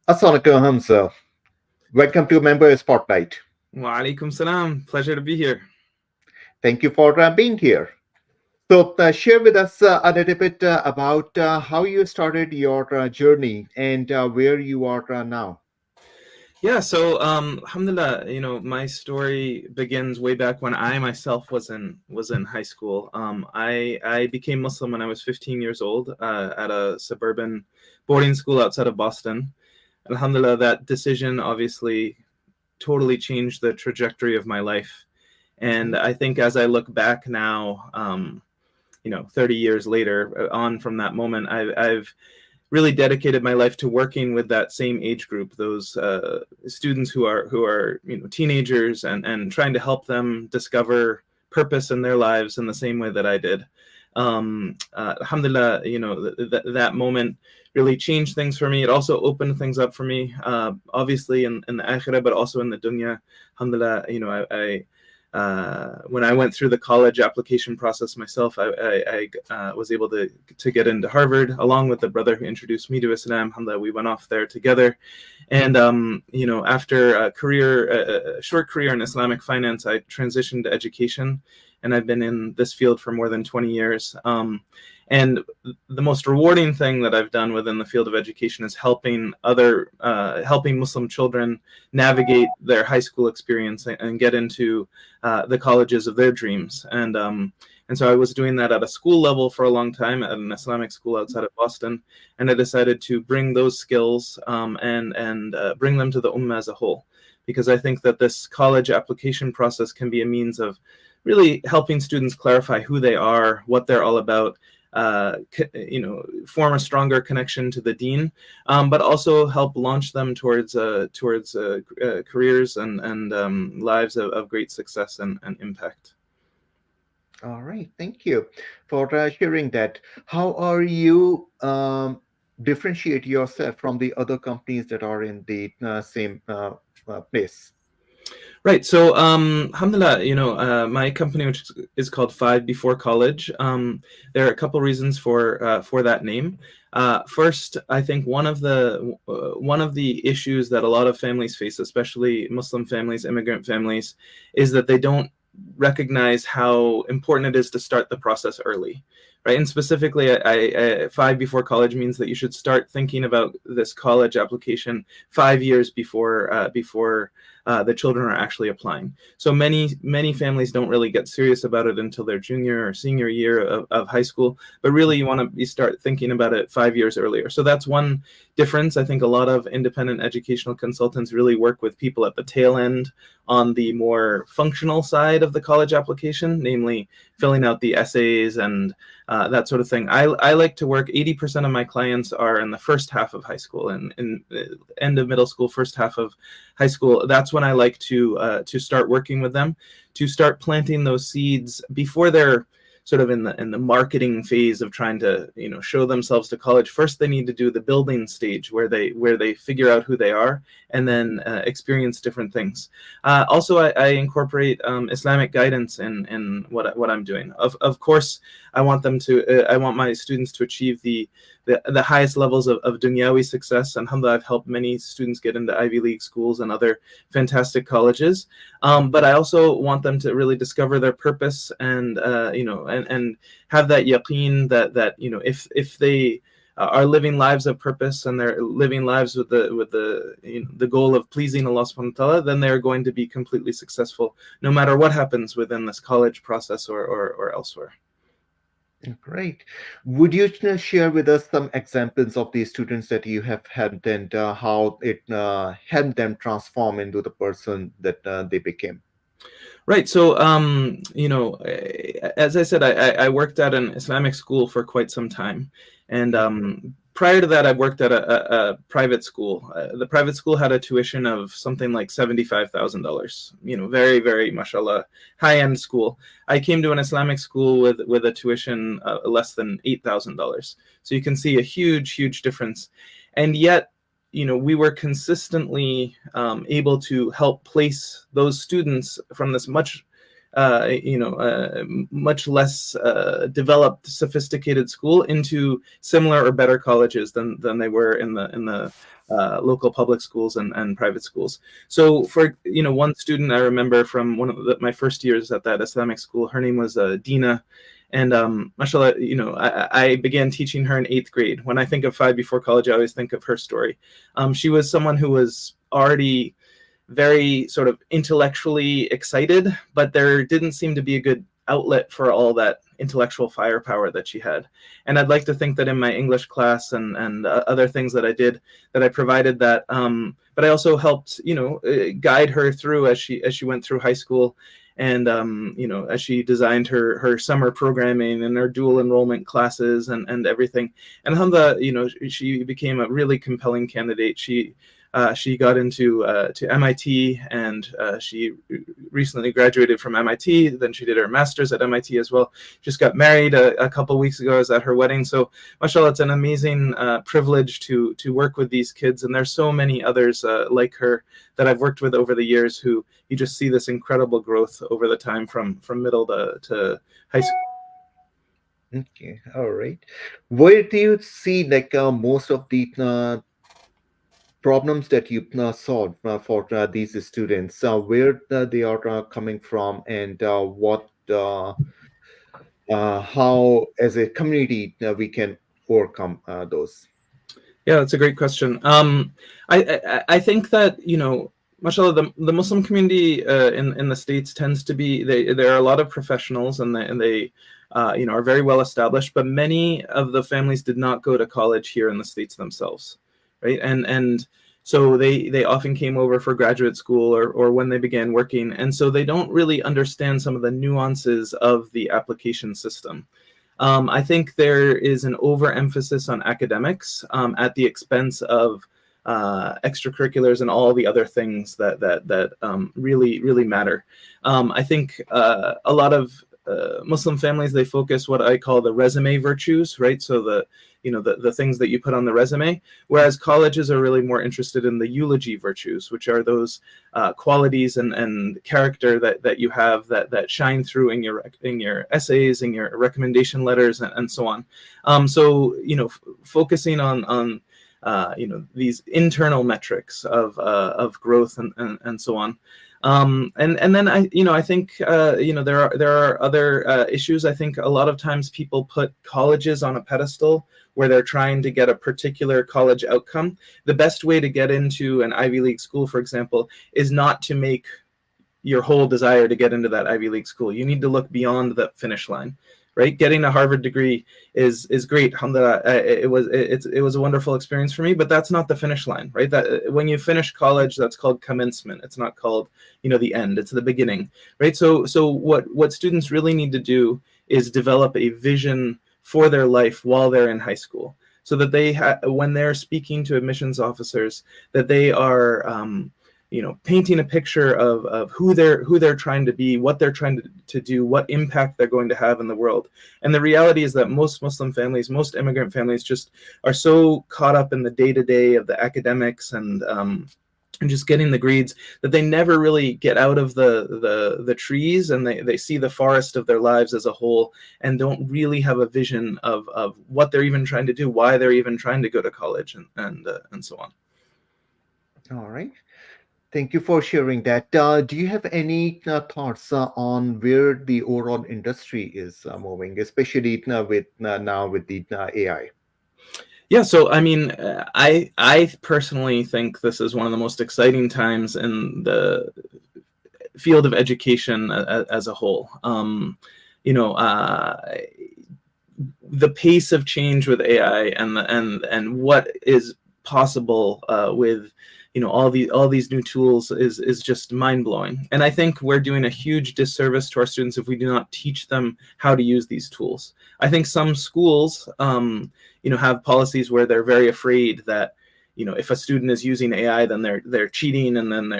Assalamualaikum, Hamzah. Welcome to Member Spotlight. Wa alaikum salam. Pleasure to be here. Thank you for being here. So, share with us a little bit about how you started your journey and where you are now. Yeah, so alhamdulillah, my story begins way back when I myself was in high school. I became Muslim when I was 15 years old at a suburban boarding school outside of Boston. Alhamdulillah, that decision obviously totally changed the trajectory of my life. And I think as I look back now, 30 years later, on from that moment, I've really dedicated my life to working with that same age group, those students who are teenagers, and trying to help them discover purpose in their lives in the same way that I did. Alhamdulillah, that moment really changed things for me. It also opened things up for me, obviously in the akhirah, but also in the dunya. Alhamdulillah, I when I went through the college application process myself, I was able to get into Harvard along with the brother who introduced me to Islam. Alhamdulillah, we went off there together. And, after a short career in Islamic finance, I transitioned to education, and I've been in this field for more than 20 years. And the most rewarding thing that I've done within the field of education is helping Muslim children navigate their high school experience and get into the colleges of their dreams. And so I was doing that at a school level for a long time at an Islamic school outside of Boston, and I decided to bring those skills and bring them to the ummah as a whole, because I think that this college application process can be a means of really helping students clarify who they are, what they're all about, form a stronger connection to the deen, but also help launch them towards careers and lives of great success and impact. All right, thank you for sharing that. How are you differentiate yourself from the other companies that are in the same place? Right. So, alhamdulillah, my company, which is called Five Before College, there are a couple reasons for that name. First, I think one of the issues that a lot of families face, especially Muslim families, immigrant families, is that they don't recognize how important it is to start the process early. Right. And specifically, Five Before College means that you should start thinking about this college application 5 years before the children are actually applying. So many families don't really get serious about it until their junior or senior year of high school, but really you want to start thinking about it 5 years earlier. So that's one difference. I think a lot of independent educational consultants really work with people at the tail end on the more functional side of the college application, namely filling out the essays and that sort of thing. I like to work, 80% of my clients are in the first half of high school and in end of middle school, first half of high school. That's when I like to start working with them, to start planting those seeds before they're sort of in the marketing phase of trying to show themselves to college. First, they need to do the building stage where they figure out who they are and then experience different things. Also, I incorporate Islamic guidance in what I'm doing. Of course, I want my students to achieve the highest levels of dunyawi success. And alhamdulillah, I've helped many students get into Ivy League schools and other fantastic colleges. But I also want them to really discover their purpose and have that yaqeen that if they are living lives of purpose and they're living lives with the goal of pleasing Allah subhanahu wa ta'ala, then they're going to be completely successful no matter what happens within this college process or elsewhere. Great. Would you share with us some examples of the students that you have had and how it helped them transform into the person that they became? Right. So, as I said, I worked at an Islamic school for quite some time. And prior to that, I worked at a private school. The private school had a tuition of something like $75,000, very, very, mashallah, high-end school. I came to an Islamic school with a tuition less than $8,000. So you can see a huge, huge difference. And yet, we were consistently able to help place those students from this much much less developed, sophisticated school into similar or better colleges than they were in the local public schools and private schools. So for one student I remember from one of my first years at that Islamic school, her name was Dina. And mashallah, I began teaching her in 8th grade. When I think of 5 before college, I always think of her story. She was someone who was already very sort of intellectually excited, but there didn't seem to be a good outlet for all that intellectual firepower that she had. And I'd like to think that in my English class and other things that I did, that I provided that, but I also helped, guide her through as she went through high school. And as she designed her summer programming and her dual enrollment classes and everything. And alhamdulillah, she became a really compelling candidate. She got into to MIT, and she recently graduated from MIT. Then she did her master's at MIT as well. Just got married a couple weeks ago. I was at her wedding. So mashallah, it's an amazing privilege to work with these kids. And there's so many others like her that I've worked with over the years who you just see this incredible growth over the time from middle to high school. Okay, all right. Where do you see most of the problems that you solve for these students? Where they are coming from, and how, as a community, we can overcome those? Yeah, that's a great question. I think that mashallah, the Muslim community in the States tends to be there are a lot of professionals, and they are very well established, but many of the families did not go to college here in the States themselves, right? And so they often came over for graduate school or when they began working, and so they don't really understand some of the nuances of the application system. I think there is an overemphasis on academics at the expense of extracurriculars and all the other things that really matter. I think a lot of Muslim families, they focus what I call the resume virtues, right? So the things that you put on the resume, whereas colleges are really more interested in the eulogy virtues, which are those qualities and character that you have that shine through in your essays, in your recommendation letters, and so on. So focusing on these internal metrics of growth and so on. And then I think there are other issues. I think a lot of times people put colleges on a pedestal where they're trying to get a particular college outcome. The best way to get into an Ivy League school, for example, is not to make your whole desire to get into that Ivy League school. You need to look beyond the finish line, right? Getting a Harvard degree is great. Alhamdulillah, it was a wonderful experience for me, but that's not the finish line, right? That when you finish college, that's called commencement. It's not called the end. It's the beginning, right? So what students really need to do is develop a vision for their life while they're in high school, so that they when they're speaking to admissions officers, that they are painting a picture of who they're trying to be, what they're trying to do, what impact they're going to have in the world. And the reality is that most Muslim families, most immigrant families, just are so caught up in the day-to-day of the academics and just getting the grades that they never really get out of the trees, and they see the forest of their lives as a whole and don't really have a vision of what they're even trying to do, why they're even trying to go to college, and so on. All right. Thank you for sharing that. Do you have any thoughts on where the overall industry is moving, especially now with the AI? Yeah, so I mean, I personally think this is one of the most exciting times in the field of education as a whole. The pace of change with AI and what is possible with all these new tools is just mind-blowing. And I think we're doing a huge disservice to our students if we do not teach them how to use these tools. I think some schools have policies where they're very afraid that if a student is using AI, then they're cheating, and then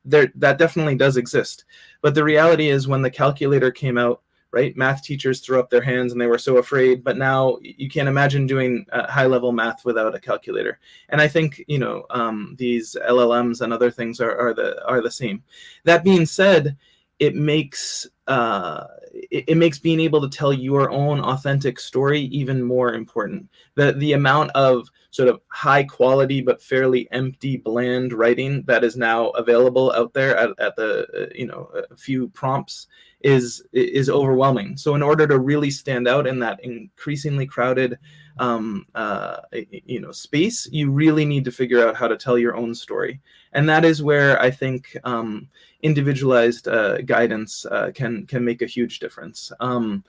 that definitely does exist. But the reality is, when the calculator came out, right, math teachers threw up their hands and they were so afraid. But now you can't imagine doing high-level math without a calculator. And I think these LLMs and other things are the same. That being said, it makes it makes being able to tell your own authentic story even more important. The amount of sort of high quality but fairly empty, bland writing that is now available out there at the a few prompts is overwhelming. So in order to really stand out in that increasingly crowded space, you really need to figure out how to tell your own story, and that is where I think individualized guidance can make a huge difference. For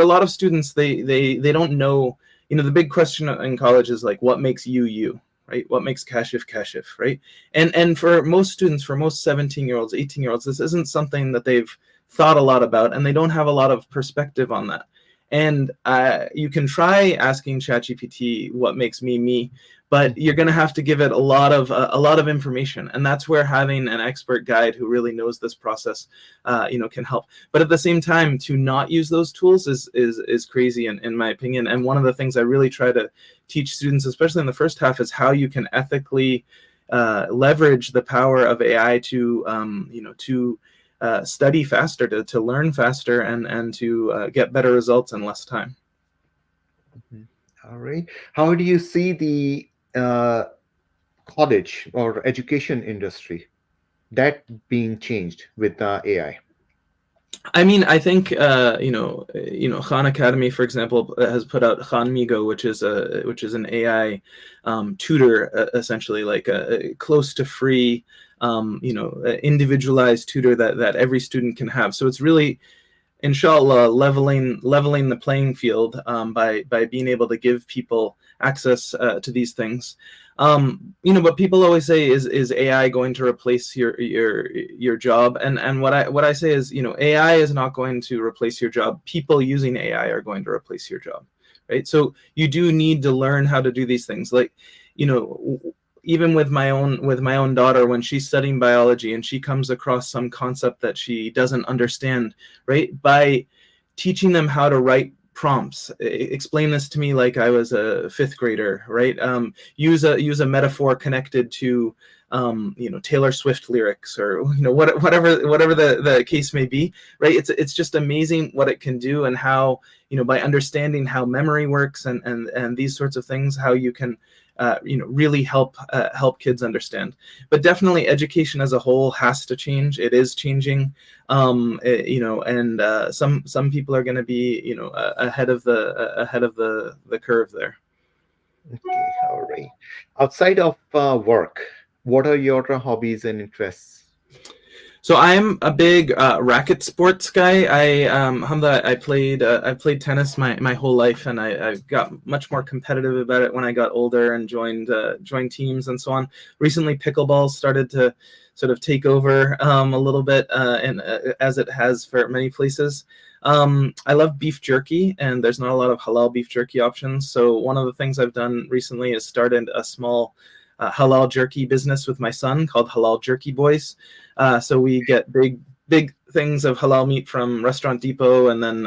a lot of students, they don't know. The big question in college is like, what makes you, right? What makes Kashif, right? And for most students, for most 17-year-olds, 18-year-olds, this isn't something that they've thought a lot about, and they don't have a lot of perspective on that. And you can try asking ChatGPT what makes me, but you're going to have to give it a lot of information, and that's where having an expert guide who really knows this process, can help. But at the same time, to not use those tools is crazy, in my opinion. And one of the things I really try to teach students, especially in the first half, is how you can ethically leverage the power of AI to study faster, to learn faster, and to get better results in less time. All right. How do you see the college or education industry that being changed with AI? I mean, I think Khan Academy, for example, has put out Khan Migo, which is an AI tutor, essentially, like a close to free, individualized tutor that every student can have. So it's really, inshallah, leveling the playing field by being able to give people access to these things. But people always say, is AI going to replace your job? And what I say is, AI is not going to replace your job. People using AI are going to replace your job, right? So you do need to learn how to do these things. Like, even with my own daughter, when she's studying biology and she comes across some concept that she doesn't understand, right? By teaching them how to write prompts, explain this to me like I was a fifth grader, right? Use a metaphor connected to Taylor Swift lyrics, or whatever the case may be, right? It's just amazing what it can do, and how by understanding how memory works and these sorts of things, how you can really help kids understand. But definitely education as a whole has to change. It is changing, and some people are going to be ahead of the curve there. Okay, all right. Outside of work, what are your hobbies and interests? So I'm a big racket sports guy. I played tennis my whole life, and I got much more competitive about it when I got older and joined teams and so on. Recently, pickleball started to sort of take over a little bit, and as it has for many places. I love beef jerky, and there's not a lot of halal beef jerky options. So one of the things I've done recently is started a small halal jerky business with my son called Halal Jerky Boys. So we get big things of halal meat from Restaurant Depot, and then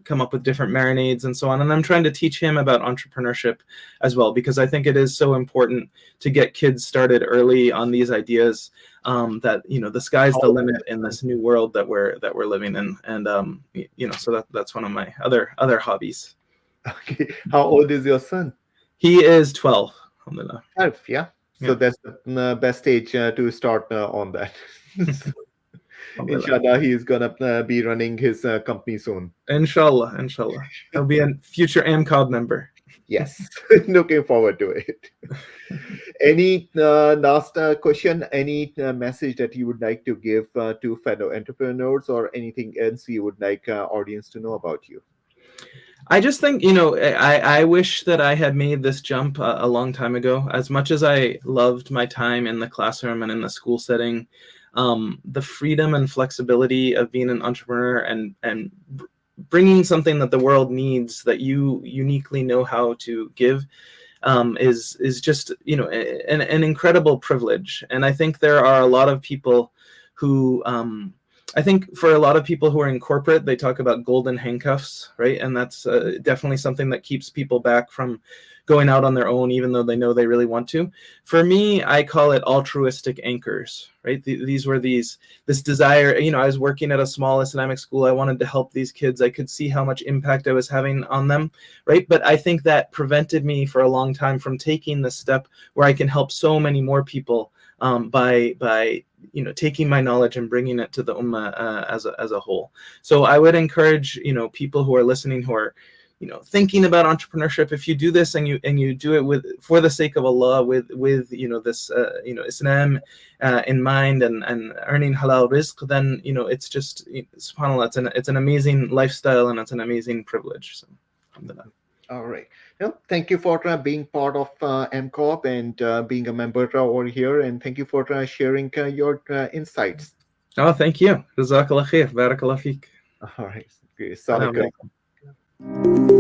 come up with different marinades and so on. And I'm trying to teach him about entrepreneurship as well, because I think it is so important to get kids started early on these ideas, that the sky's the limit in this new world that we're living in. And so that's one of my other hobbies. Okay. How old is your son? He is 12. Alhamdulillah. 12, yeah. So that's the best age to start on that. Inshallah, he's gonna be running his company soon. Inshallah. He'll be a future AMCOB member. Yes, looking forward to it. Any last question? Any message that you would like to give to fellow entrepreneurs, or anything else you would like audience to know about you? I just think, I wish that I had made this jump a long time ago. As much as I loved my time in the classroom and in the school setting, the freedom and flexibility of being an entrepreneur and bringing something that the world needs that you uniquely know how to give is just, an incredible privilege. And I think there are a lot of people who I think for a lot of people who are in corporate, they talk about golden handcuffs, right? And that's definitely something that keeps people back from going out on their own, even though they know they really want to. For me, I call it altruistic anchors, right? These were this desire. I was working at a small Islamic school. I wanted to help these kids. I could see how much impact I was having on them, right? But I think that prevented me for a long time from taking the step where I can help so many more people by taking my knowledge and bringing it to the ummah as a whole. So I would encourage people who are listening, who are thinking about entrepreneurship. If you do this and you do it for the sake of Allah, with this Islam in mind, and earning halal rizq, then it's just, subhanallah, it's an amazing lifestyle, and it's an amazing privilege. So alhamdulillah. All right. Well, thank you for being part of AMCOB and being a member over here. And thank you for sharing your insights. Oh, thank you. Jazakallah khair. Barakallah feek. All right. Okay. Assalamu Assalamu alaikum.